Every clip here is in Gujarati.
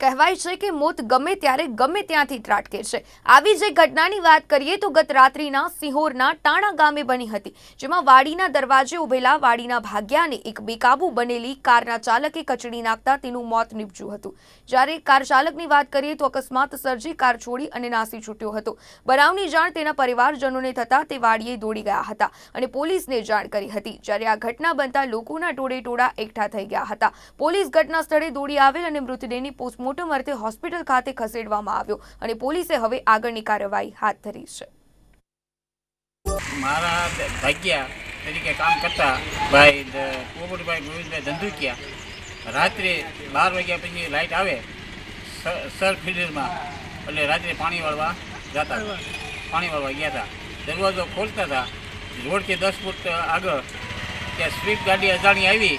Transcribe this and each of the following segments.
કહેવાય છે કે મોત ગમે ત્યારે ગમે ત્યાંથી ત્રાટકે છે। આવી જ એક ઘટનાની વાત કરીએ તો ગત રાત્રિના સિહોરના ટાણા ગામે બની હતી, જેમાં વાડીના દરવાજે ઉભેલા વાડીના ભાગ્યાને એક બેકાબુ બનેલી કારના ચાલકે કચડી નાખતા તેનું મોત નીપજ્યું હતું। જ્યારે કાર ચાલકની વાત કરીએ તો અકસ્માત સર્જી કાર છોડી અને નાસી છૂટ્યો હતો। બનાવની જાણ તેના પરિવારજનોને થતા તે વાડીએ દોડી ગયા હતા અને પોલીસને જાણ કરી હતી। જ્યારે આ ઘટના બનતા લોકોના ટોળેટોળા એકઠા થઈ ગયા હતા। પોલીસ ઘટના સ્થળે દોડી આવેલ અને મૃતદેહની પોસ્ટમોર્ટમ અર્થે હોસ્પિટલ ખાતે ખસેડવામાં આવ્યો અને પોલીસે હવે આગળની કાર્યવાહી હાથ ધરી છે। મારા ભાગ્યા તરીકે કામ કરતા ભાઈ પોપટભાઈ ગોવિંદભાઈ ધંધુકિયા રાત્રે 12 વાગ્યા પછી લાઇટ આવે સર ફિલ્ડમાં એટલે રાત્રે પાણી વાળવા ગયા હતા। દરવાજો ખોલતા હતા, રોડથી 10 ફૂટ આગળ ત્યાં સ્વિફ્ટ ગાડી અજાણી આવી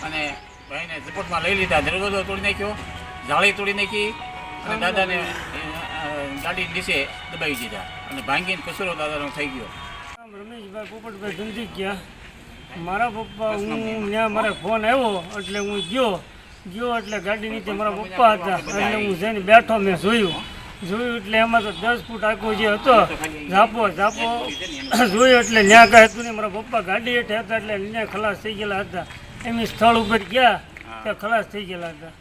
અને ભાઈને ઝપટમાં લઈ લીધા। દરવાજો તોડી નાખ્યો, જાળી તોડી નાખી અને દાદાને ગાડી નીચે દબાવી દીધા અને ભાંગીને કચરો દાદાનો થઈ ગયો। રમેશભાઈ પોપટભાઈ ધંધુકિયા, મારા પપ્પા હું ત્યાં મારે ફોન આવ્યો એટલે હું ગયો એટલે ગાડી નીચે મારા પપ્પા હતા એટલે હું જઈને બેઠો, મેં જોયું એટલે એમાં તો 10 ફૂટ આખો જે હતો ઝાપો જોયું એટલે ત્યાં કાંઈ હતું ને મારા પપ્પા ગાડી હેઠે હતા એટલે ત્યાં ખલાસ થઈ ગયેલા હતા। એમની સ્થળ ઉપર ગયા ત્યાં ખલાસ થઈ ગયેલા હતા।